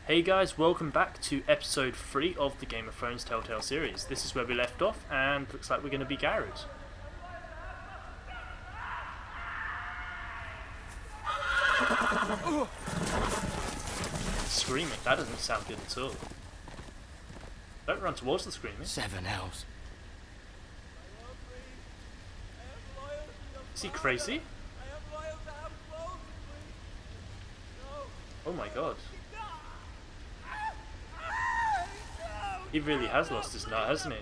Hey guys, welcome back to episode 3 of the Game of Thrones Telltale series. This is where we left off, and looks like we're going to be Garrett. Screaming, that doesn't sound good at all. Don't run towards the screaming. 7 L's. Is he crazy? Oh my god. He really has lost his nut, hasn't he?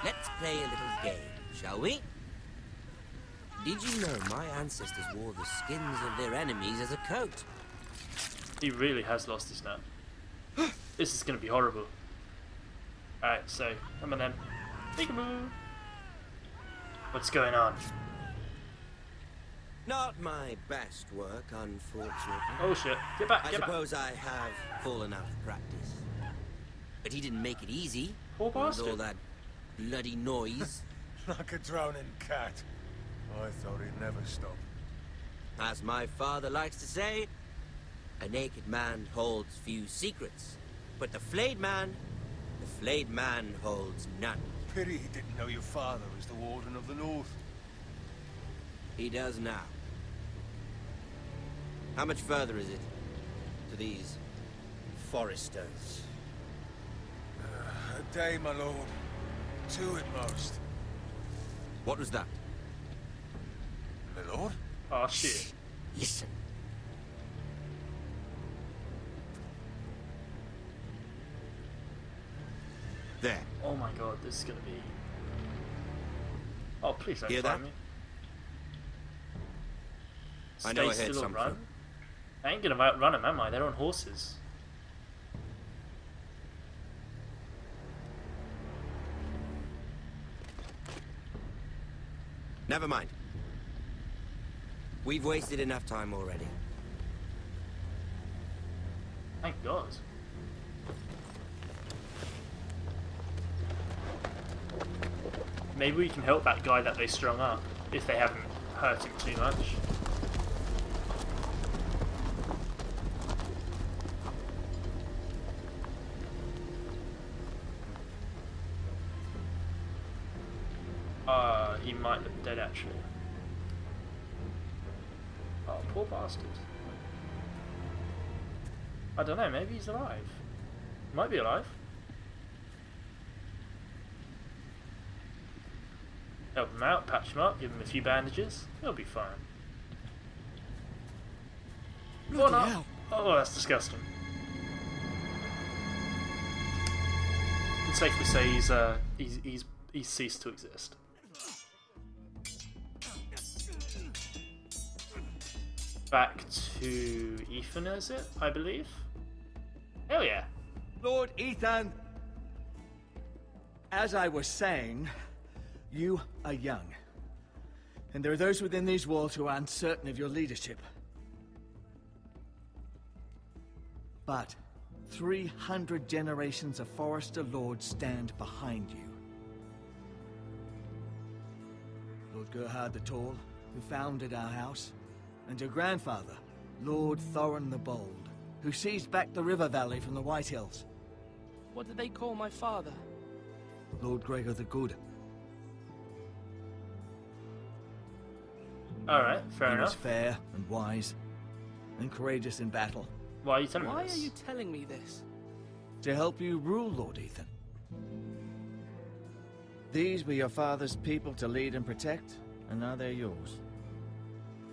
Let's play a little game, shall we? Did you know my ancestors wore the skins of their enemies as a coat? He really has lost his nut. This is going to be horrible. Alright, so, come on then. Peekaboo! What's going on? Not my best work, unfortunately. Oh shit. Get back, I get back. suppose I have fallen out of practice. But he didn't make it easy. Poor With bastard. all that bloody noise. Like a drowning cat. I thought he'd never stop. As my father likes to say, a naked man holds few secrets. But the flayed man holds none. Pity he didn't know your father was the Warden of the North. He does now. How much further is it to these Forresters? A day, my lord. 2 at most. What was that? My lord? Oh shit. Listen. There. Oh my god, this is gonna be... Oh, please don't Hear find that? me. I know I Stay heard still and something. run. I ain't gonna outrun them, am I? They're on horses. Never mind. We've wasted enough time already. Thank God. Maybe we can help that guy that they strung up, if they haven't hurt him too much. He might look dead actually. Oh, poor bastard. I don't know, maybe he's alive. Might be alive. Help him out, patch him up, give him a few bandages. He'll be fine. Or not. hell. Oh, that's disgusting. You can safely say he's ceased to exist. Back to Ethan, is it? I believe. Hell yeah. Lord Ethan, as I was saying, you are young. And there are those within these walls who are uncertain of your leadership. But 300 generations of Forrester lords stand behind you. Lord Gerhard the Tall, who founded our house, and your grandfather, Lord Thorin the Bold, who seized back the river valley from the White Hills. What did they call my father? Lord Gregor the Good. Alright, fair He was enough. fair and wise, and courageous in battle. Why are you telling Why me are this? you telling me this? To help you rule, Lord Ethan. These were your father's people to lead and protect, and now they're yours.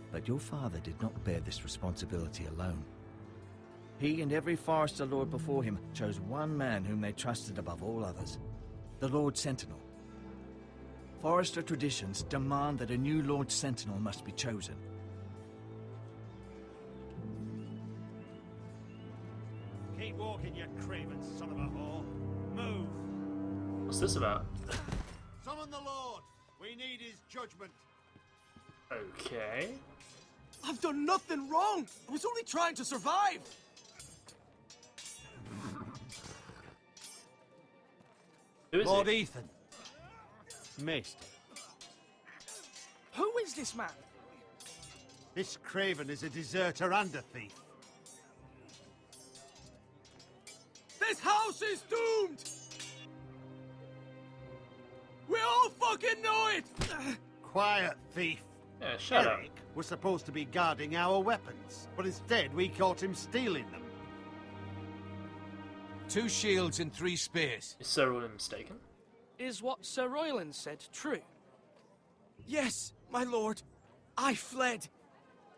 But your father did not bear this responsibility alone. He and every Forrester lord before him chose one man whom they trusted above all others, the Lord Sentinel. Forrester traditions demand that a new Lord Sentinel must be chosen. Keep walking, you craven son of a whore. Move! What's this about? Summon the Lord! We need his judgment. Okay. I've done nothing wrong! I was only trying to survive! Who is Lord it? Ethan. Missed. Who is this man? This craven is a deserter and a thief. This house is doomed! We all fucking know it! Quiet, thief. Yeah, shut up. Eric was supposed to be guarding our weapons, but instead we caught him stealing them. 2 shields and 3 spears. Is Sir Roland mistaken? Is what Sir Royland said true? Yes, my lord. I fled.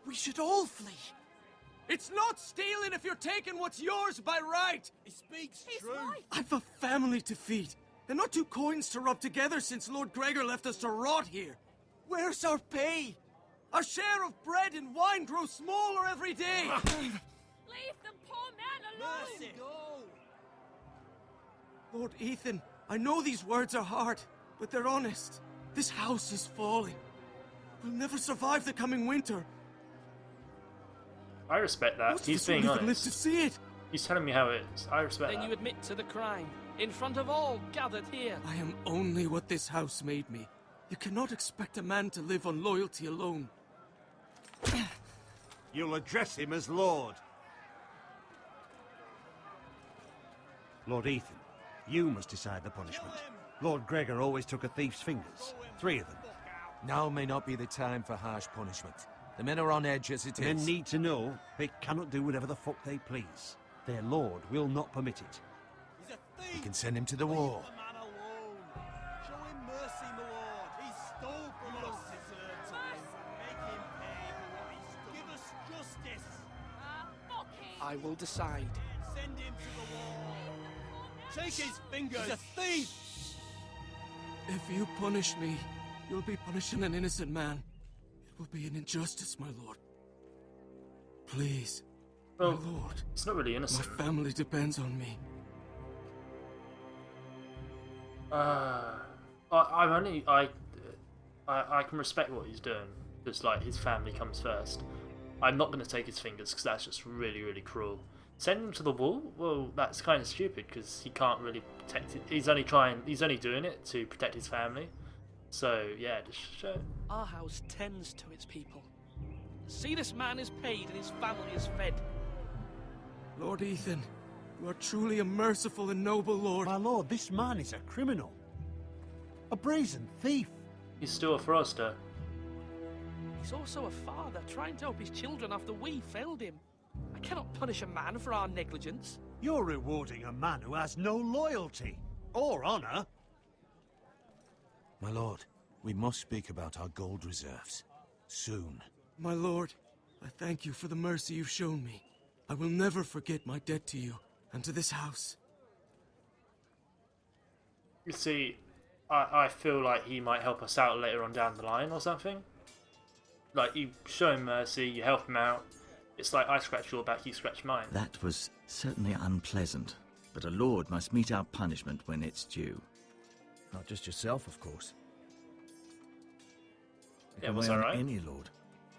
We should all flee. It's not stealing if you're taking what's yours by right. He speaks He's true. right. I've a family to feed. And not 2 coins to rub together since Lord Gregor left us to rot here. Where's our pay? Our share of bread and wine grows smaller every day. Leave the poor man alone. Mercy. Lord Ethan, I know these words are hard, but they're honest. This house is falling. We'll never survive the coming winter. I respect that. Most of He's us won't being even live to honest. see it. He's telling me how it is. I respect Then that. you admit to the crime, in front of all gathered here. I am only what this house made me. You cannot expect a man to live on loyalty alone. You'll address him as Lord. Lord Ethan, you must decide the punishment. Lord Gregor always took a thief's fingers. 3 of them. Now may not be the time for harsh punishment. The men are on edge as it The men is. need to know they cannot do whatever the fuck they please. Their lord will not permit it. He's a thief. We can send him to the wall. Leave the man alone. Show him mercy, my lord. He stole from us. Make him pay for what he stole. Give us justice. Fuck him. I will decide. Send him to the wall. Take his fingers. He's a thief. If you punish me, you'll be punishing an innocent man. It will be an injustice, my lord. Please, Well, my lord. it's not really My innocent. family depends on me. I can respect what he's doing. Because, like, his family comes first. I'm not going to take his fingers because that's just really, really cruel. Send him to the wall? Well, that's kind of stupid because he can't really protect it. He's only doing it to protect his family. So, yeah, just show. Our house tends to its people. See, this man is paid and his family is fed. Lord Ethan, you are truly a merciful and noble lord. My lord, this man is a criminal. A brazen thief. He's still a Forrester. He's also a father trying to help his children after we failed him. I cannot punish a man for our negligence. You're rewarding a man who has no loyalty or honor. My lord, we must speak about our gold reserves. Soon. My lord, I thank you for the mercy you've shown me. I will never forget my debt to you and to this house. You see, I feel like he might help us out later on down the line or something. Like, you show him mercy, you help him out. It's like I scratch your back, you scratch mine. That was certainly unpleasant, but a lord must mete out punishment when it's due. Not just yourself, of course. It Yeah, can was weigh that on right? any lord.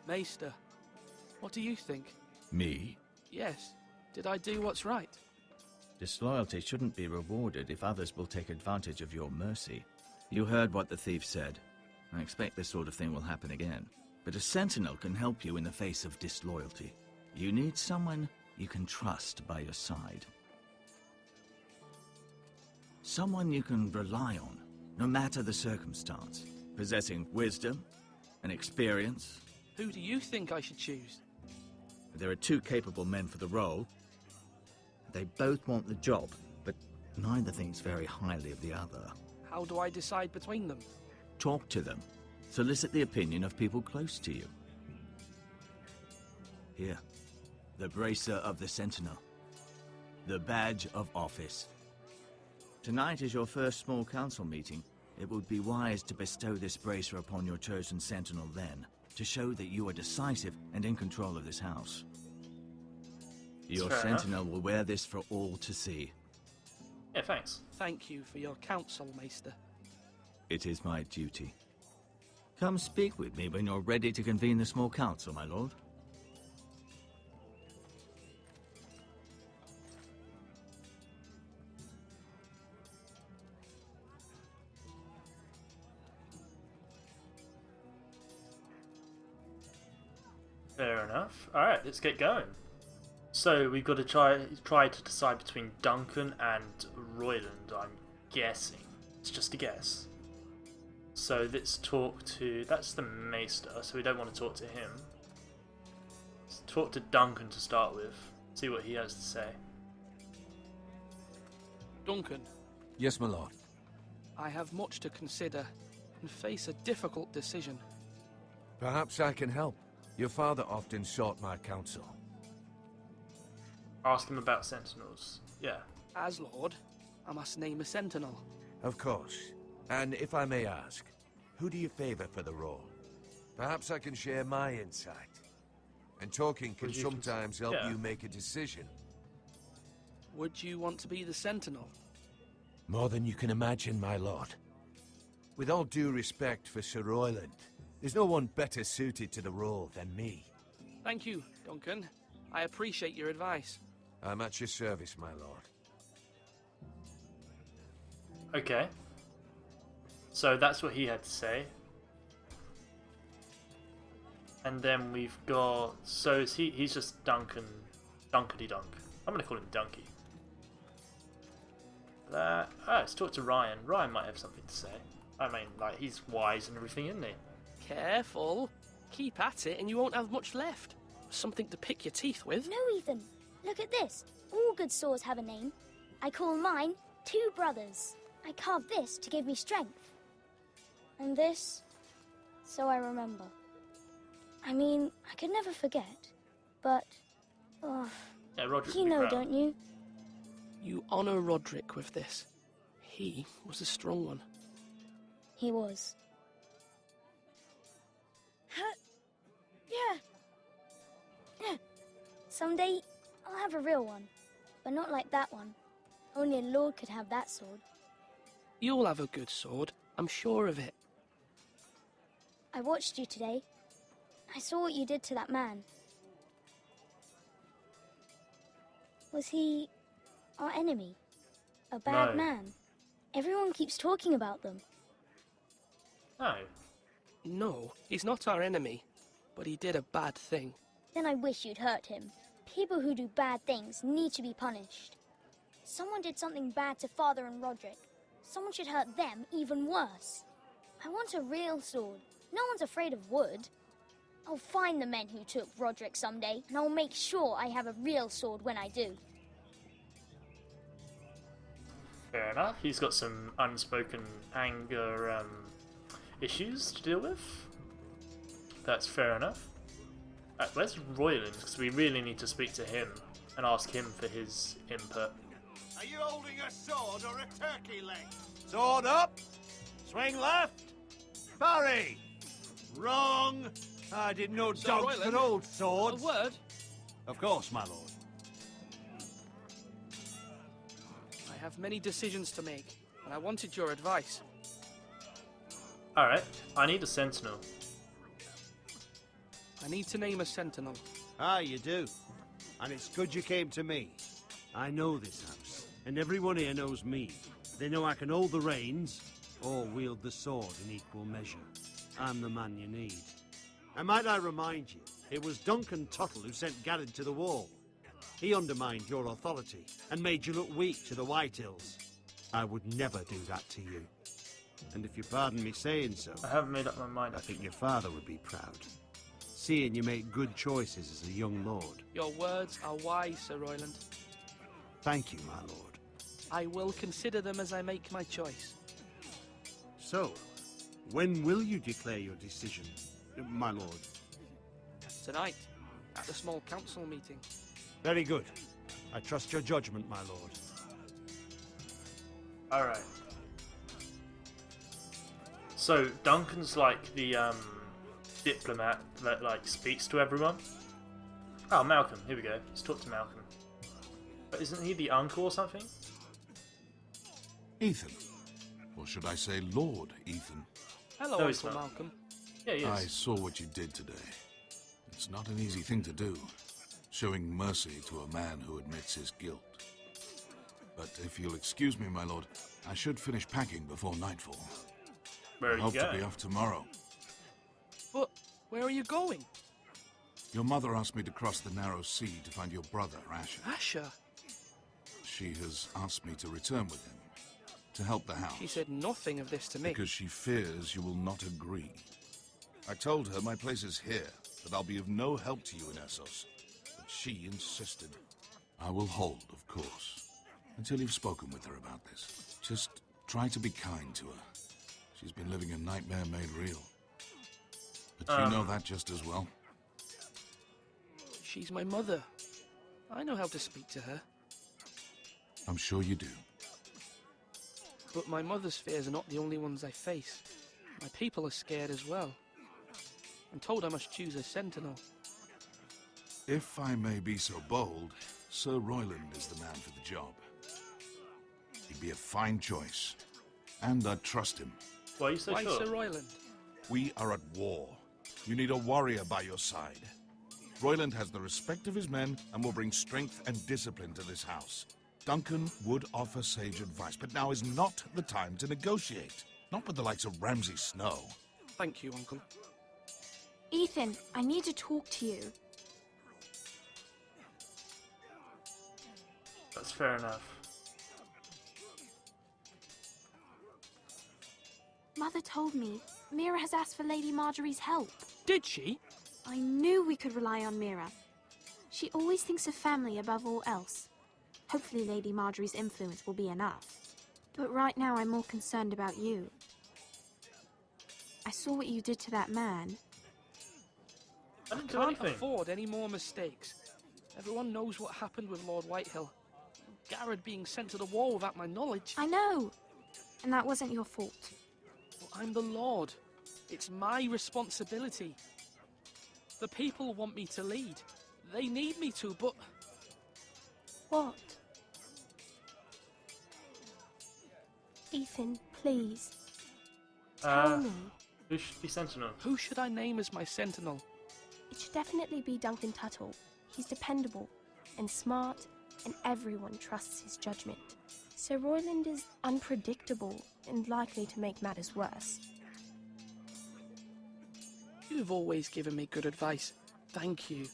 Maester, what do you think? Me? Yes, did I do what's right? Disloyalty shouldn't be rewarded if others will take advantage of your mercy. You heard what the thief said. I expect this sort of thing will happen again. But a sentinel can help you in the face of disloyalty. You need someone you can trust by your side. Someone you can rely on, no matter the circumstance. Possessing wisdom and experience. Who do you think I should choose? There are 2 capable men for the role. They both want the job, but neither thinks very highly of the other. How do I decide between them? Talk to them. Solicit the opinion of people close to you. Here, the bracer of the Sentinel. The badge of office. Tonight is your first small council meeting. It would be wise to bestow this bracer upon your chosen Sentinel then, to show that you are decisive and in control of this house. Your fair enough. Sentinel will wear this for all to see. Yeah, thanks. Thank you for your counsel, Maester. It is my duty. Come speak with me when you're ready to convene the small council, my lord. Fair enough. Alright, let's get going. So we've got to try to decide between Duncan and Royland. I'm guessing. It's just a guess. So let's talk to... That's the Maester, so we don't want to talk to him. Let's talk to Duncan to start with. See what he has to say. Duncan, Yes, my lord. I have much to consider and face a difficult decision. Perhaps I can help. Your father often sought my counsel. Ask him about Sentinels. Yeah. As Lord, I must name a sentinel. Of course. And if I may ask, who do you favor for the role? Perhaps I can share my insight. And talking can sometimes help you make a decision. Would you want to be the sentinel? More than you can imagine, my lord. With all due respect for Sir Royland, there's no one better suited to the role than me. Thank you, Duncan. I appreciate your advice. I'm at your service, my lord. Okay. So that's what he had to say. And then we've got... So is he's just Duncan... Dunkety Dunk. I'm going to call him Dunky. Let's talk to Ryan. Ryan might have something to say. I mean, like, he's wise and everything, isn't he? Careful. Keep at it and you won't have much left. Something to pick your teeth with. No, Ethan. Look at this. All good swords have a name. I call mine Two Brothers. I carved this to give me strength. And this, so I remember. I mean, I could never forget. But, yeah, Roderick you know, don't you? You honor Roderick with this. He was a strong one. He was. Yeah. Someday, I'll have a real one. But not like that one. Only a lord could have that sword. You'll have a good sword. I'm sure of it. I watched you today. I saw what you did to that man. Was he our enemy? A bad man? Everyone keeps talking about them. No. No, he's not our enemy. But he did a bad thing. Then I wish you'd hurt him. People who do bad things need to be punished. Someone did something bad to Father and Roderick. Someone should hurt them even worse. I want a real sword. No one's afraid of wood. I'll find the men who took Roderick someday, and I'll make sure I have a real sword when I do. Fair enough. He's got some unspoken anger issues to deal with. That's fair enough. Where's Royland? Because we really need to speak to him and ask him for his input. Are you holding a sword or a turkey leg? Sword up! Swing left! Parry! Wrong! I didn't know dogs could hold swords. A word? Of course, my lord. I have many decisions to make, and I wanted your advice. Alright, I need a sentinel. I need to name a sentinel. Ah, you do. And it's good you came to me. I know this house, and everyone here knows me. They know I can hold the reins, or wield the sword in equal measure. I'm the man you need. And might I remind you, it was Duncan Tuttle who sent Garrett to the wall. He undermined your authority, and made you look weak to the White Hills. I would never do that to you. And if you pardon me saying so, I haven't made up my mind. I think your father would be proud. Seeing you make good choices as a young lord. Your words are wise, Sir Royland. Thank you, my lord. I will consider them as I make my choice. So, when will you declare your decision, my lord? Tonight, at the small council meeting. Very good. I trust your judgment, my lord. Alright. So, Duncan's like the diplomat that like speaks to everyone. Oh, Malcolm, here we go. Let's talk to Malcolm. But isn't he the uncle or something? Ethan. Or should I say Lord Ethan? Hello, No, he's Uncle not. Malcolm. Yeah, he is. I saw what you did today. It's not an easy thing to do, showing mercy to a man who admits his guilt. But if you'll excuse me, my lord, I should finish packing before nightfall. Where are I you hope to going? be off tomorrow. But where are you going? Your mother asked me to cross the narrow sea to find your brother, Asher. Asher? She has asked me to return with him, to help the house. She said nothing of this to me. Because she fears you will not agree. I told her my place is here, that I'll be of no help to you in Essos. But she insisted. I will hold, of course, until you've spoken with her about this. Just try to be kind to her. She's been living a nightmare made real. But you know that just as well. She's my mother. I know how to speak to her. I'm sure you do. But my mother's fears are not the only ones I face. My people are scared as well. I'm told I must choose a sentinel. If I may be so bold, Sir Royland is the man for the job. He'd be a fine choice. And I trust him. Why are you so Why sure? Sir Royland? We are at war. You need a warrior by your side. Royland has the respect of his men and will bring strength and discipline to this house. Duncan would offer sage advice, but now is not the time to negotiate. Not with the likes of Ramsay Snow. Thank you, Uncle. Ethan, I need to talk to you. That's fair enough. Mother told me Mira has asked for Lady Marjorie's help. Did she? I knew we could rely on Mira. She always thinks of family above all else. Hopefully Lady Marjorie's influence will be enough. But right now I'm more concerned about you. I saw what you did to that man. I didn't do Can't anything. afford any more mistakes. Everyone knows what happened with Lord Whitehill. Garrett being sent to the war without my knowledge. I know. And that wasn't your fault. Well, I'm the Lord. It's my responsibility. The people want me to lead. They need me to, but... What? Ethan, please. Tell me. Who should be sentinel? Who should I name as my sentinel? It should definitely be Duncan Tuttle. He's dependable and smart, and everyone trusts his judgment. Sir Royland is unpredictable and likely to make matters worse. You've always given me good advice. Thank you.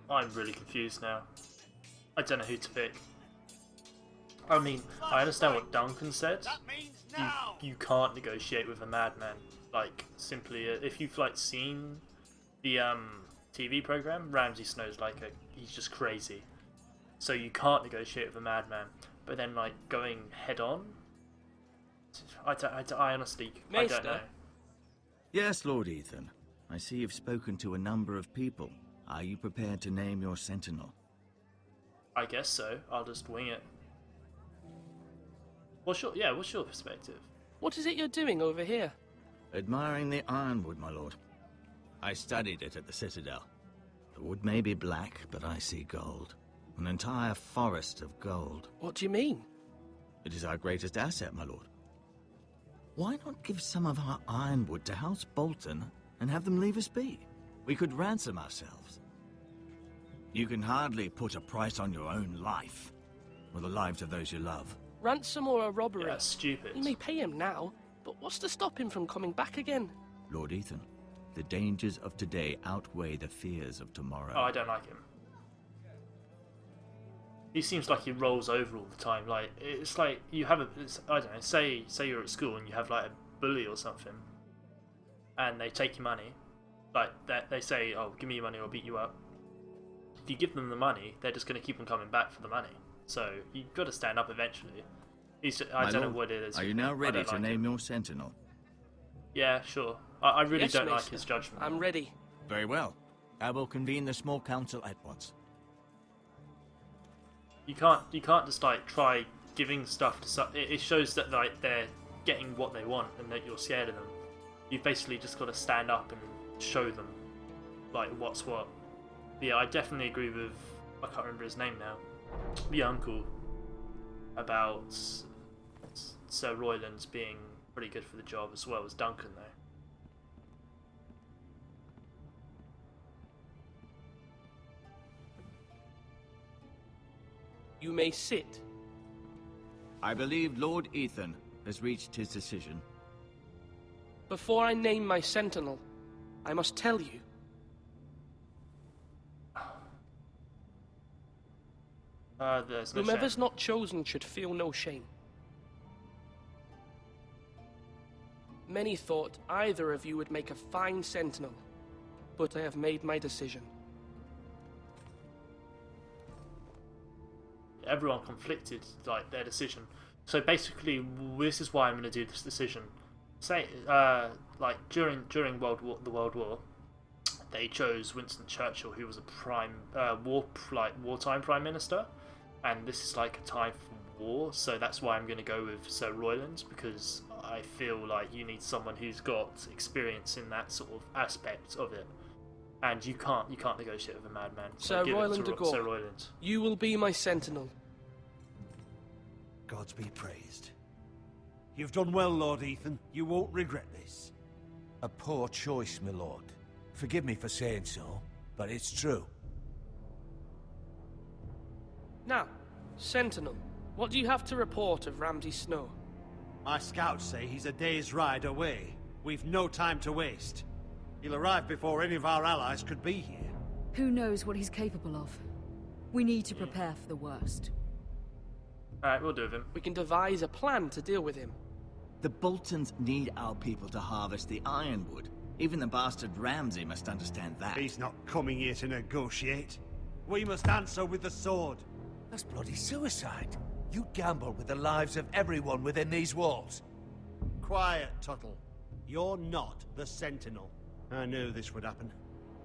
I'm really confused now. I don't know who to pick. I mean, I understand what Duncan said. You can't negotiate with a madman. Like, simply, if you've like seen the TV program, Ramsay Snow's like he's just crazy. So you can't negotiate with a madman. But then, like, going head on, I honestly, I don't know. Yes, Lord Ethan. I see you've spoken to a number of people. Are you prepared to name your sentinel? I guess so. I'll just wing it. What's your perspective? What is it you're doing over here? Admiring the ironwood, my lord. I studied it at the Citadel. The wood may be black, but I see gold. An entire forest of gold. What do you mean? It is our greatest asset, my lord. Why not give some of our ironwood to House Bolton and have them leave us be? We could ransom ourselves. You can hardly put a price on your own life, or the lives of those you love. Ransom or a robbery? Yeah, that's stupid. You may pay him now, but what's to stop him from coming back again? Lord Ethan, the dangers of today outweigh the fears of tomorrow. Oh, I don't like him. He seems like he rolls over all the time. Like, it's like you have I don't know, say you're at school and you have like a bully or something, and they take your money. Like, they say, oh, give me your money or I'll beat you up. If you give them the money, they're just going to keep on coming back for the money. So you've got to stand up eventually. I don't know what it is. Are you now ready to name your sentinel? Yeah, sure. I really don't like Maester. his judgment. I'm ready. Very well. I will convene the small council at once. You can't just like try giving stuff to it shows that like they're getting what they want and that you're scared of them. You've basically just got to stand up and show them like what's what. But yeah, I definitely agree with, I can't remember his name now, the uncle, about Sir Royland's being pretty good for the job as well as Duncan though. You may sit. I believe Lord Ethan has reached his decision. Before I name my sentinel, I must tell you. There's no Whomever's shame. not chosen should feel no shame. Many thought either of you would make a fine sentinel, but I have made my decision. Everyone conflicted, like, their decision. So basically, this is why I'm going to do this decision. Say, like, during the World War, they chose Winston Churchill, who was a wartime prime minister, and this is like a time for war. So that's why I'm going to go with Sir Royland, because I feel like you need someone who's got experience in that sort of aspect of it, and you can't negotiate with a madman. So Sir give Royland it to de Gore, Sir Royland. you will be my sentinel. Gods be praised. You've done well, Lord Ethan. You won't regret this. A poor choice, my lord. Forgive me for saying so, but it's true. Now, Sentinel, what do you have to report of Ramsay Snow? My scouts say he's a day's ride away. We've no time to waste. He'll arrive before any of our allies could be here. Who knows what he's capable of? We need to prepare for the worst. Alright, we'll do with him. We can devise a plan to deal with him. The Boltons need our people to harvest the ironwood. Even the bastard Ramsay must understand that. He's not coming here to negotiate. We must answer with the sword. That's bloody suicide. You gamble with the lives of everyone within these walls. Quiet, Tuttle. You're not the Sentinel. I knew this would happen.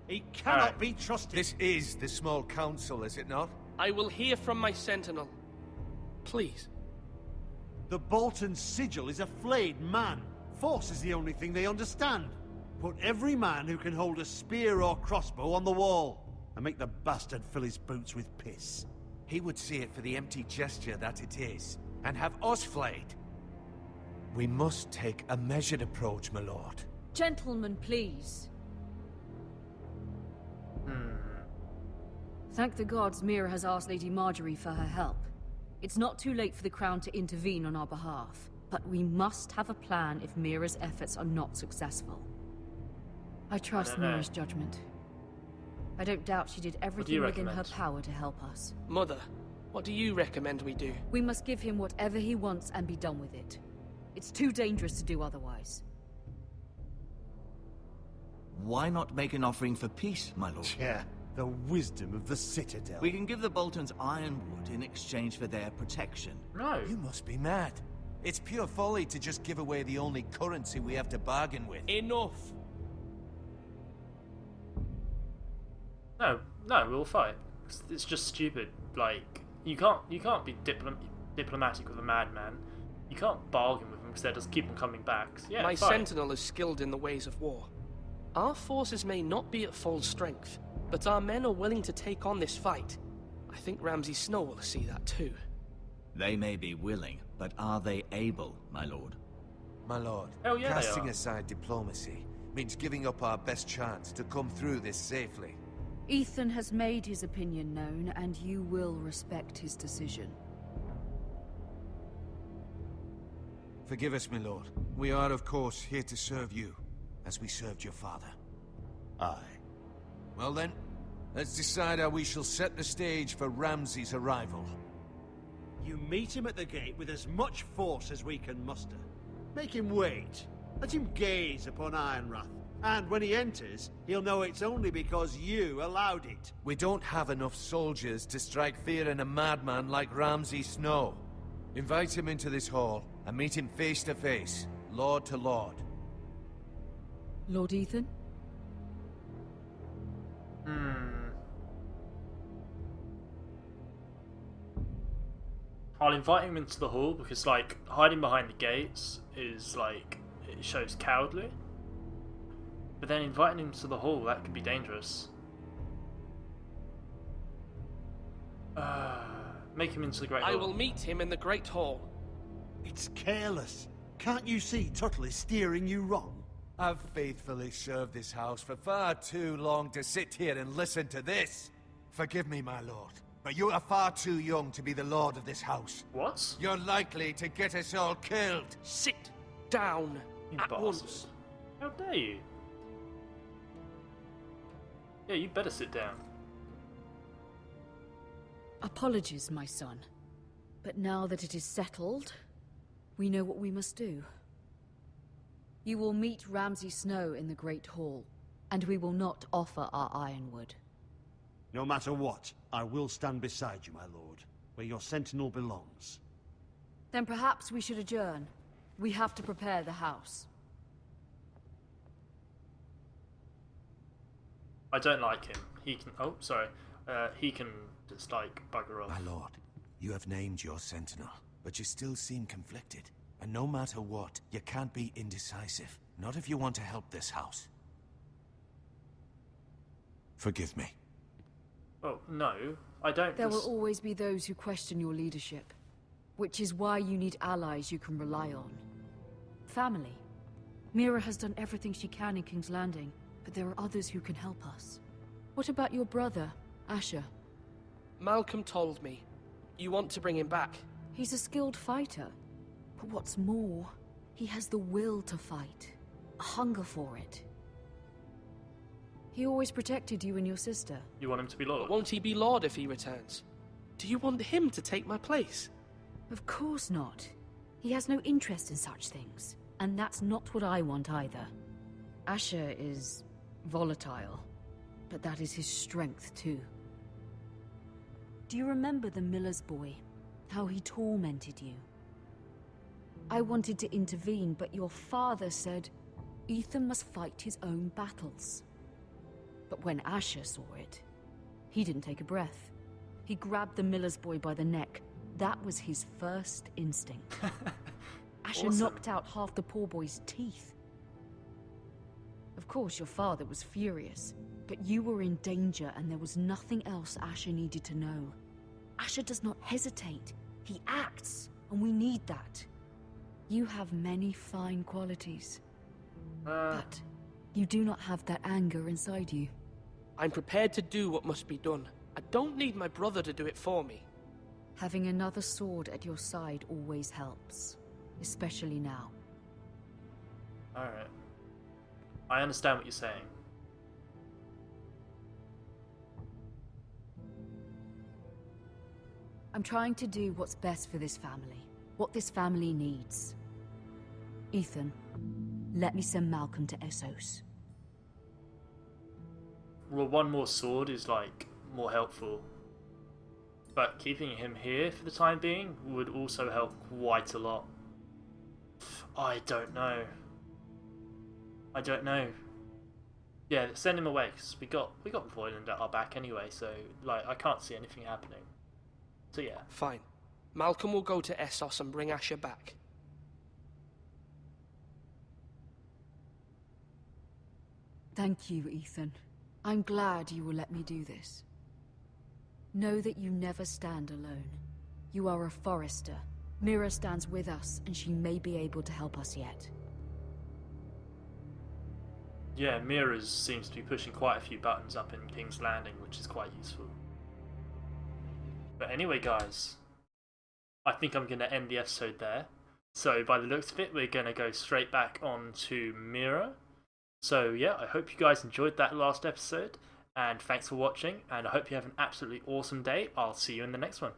He cannot be trusted. This is the small council, is it not? I will hear from my Sentinel. Please. The Bolton sigil is a flayed man. Force is the only thing they understand. Put every man who can hold a spear or crossbow on the wall, and make the bastard fill his boots with piss. He would see it for the empty gesture that it is, and have us flayed. We must take a measured approach, my lord. Gentlemen, please. Thank the gods Mira has asked Lady Marjorie for her help. It's not too late for the Crown to intervene on our behalf, but we must have a plan if Mira's efforts are not successful. I trust Mira's judgment. I don't doubt she did everything within her power to help us. Mother, what do you recommend we do? We must give him whatever he wants and be done with it. It's too dangerous to do otherwise. Why not make an offering for peace, my lord? Yeah, the wisdom of the Citadel. We can give the Boltons ironwood in exchange for their protection. No. You must be mad. It's pure folly to just give away the only currency we have to bargain with. Enough! No, we'll fight. It's just stupid. Like, you can't be diplomatic with a madman. You can't bargain with him because they'll just keep on coming back. So, yeah, my fight. Sentinel is skilled in the ways of war. Our forces may not be at full strength, but our men are willing to take on this fight. I think Ramsay Snow will see that too. They may be willing, but are they able, my lord? My lord, Hell yeah, casting they are. aside diplomacy means giving up our best chance to come through this safely. Ethan has made his opinion known, and you will respect his decision. Forgive us, my lord. We are, of course, here to serve you, as we served your father. Aye. Well then, let's decide how we shall set the stage for Ramsay's arrival. You meet him at the gate with as much force as we can muster. Make him wait. Let him gaze upon Ironrath. And when he enters, he'll know it's only because you allowed it. We don't have enough soldiers to strike fear in a madman like Ramsay Snow. Invite him into this hall and meet him face to face, lord to lord. Lord Ethan? I'll invite him into the hall because, like, hiding behind the gates is, like, it shows cowardly. But then inviting him to the hall, that could be dangerous. Make him into the Great Hall. I will meet him in the Great Hall. It's careless. Can't you see Tuttle is steering you wrong? I've faithfully served this house for far too long to sit here and listen to this. Forgive me, my lord, but you are far too young to be the lord of this house. What? You're likely to get us all killed. Sit down You at bastard. once. How dare you? Yeah, you better sit down. Apologies, my son. But now that it is settled, we know what we must do. You will meet Ramsay Snow in the Great Hall, and we will not offer our ironwood. No matter what, I will stand beside you, my lord, where your sentinel belongs. Then perhaps we should adjourn. We have to prepare the house. I don't like him. He can... Oh, sorry. He can just, like, bugger off. My lord, you have named your sentinel, but you still seem conflicted. And no matter what, you can't be indecisive. Not if you want to help this house. Forgive me. Oh, no. I don't... There will always be those who question your leadership, which is why you need allies you can rely on. Family. Mira has done everything she can in King's Landing, but there are others who can help us. What about your brother, Asher? Malcolm told me. You want to bring him back? He's a skilled fighter. But what's more, he has the will to fight. A hunger for it. He always protected you and your sister. You want him to be Lord? But won't he be Lord if he returns? Do you want him to take my place? Of course not. He has no interest in such things. And that's not what I want either. Asher is volatile, but that is his strength too. Do you remember the miller's boy? How he tormented you? I wanted to intervene, but your father said Ethan must fight his own battles. But when Asher saw it, he didn't take a breath. He grabbed the miller's boy by the neck. That was his first instinct. Asher Awesome. knocked out half the poor boy's teeth. Of course, your father was furious, but you were in danger and there was nothing else Asher needed to know. Asher does not hesitate. He acts, and we need that. You have many fine qualities, but you do not have that anger inside you. I'm prepared to do what must be done. I don't need my brother to do it for me. Having another sword at your side always helps, especially now. Alright. I understand what you're saying. I'm trying to do what's best for this family, what this family needs. Ethan, let me send Malcolm to Essos. Well, one more sword is, like, more helpful. But keeping him here for the time being would also help quite a lot. I don't know. I don't know. Yeah, send him away, because we got Voiland at our back anyway, so, like, I can't see anything happening. So yeah. Fine. Malcolm will go to Essos and bring Asher back. Thank you, Ethan. I'm glad you will let me do this. Know that you never stand alone. You are a Forrester. Mira stands with us, and she may be able to help us yet. Yeah, Mira seems to be pushing quite a few buttons up in King's Landing, which is quite useful. But anyway, guys, I think I'm going to end the episode there. So by the looks of it, we're going to go straight back on to Mira. So yeah, I hope you guys enjoyed that last episode, and thanks for watching, and I hope you have an absolutely awesome day. I'll see you in the next one.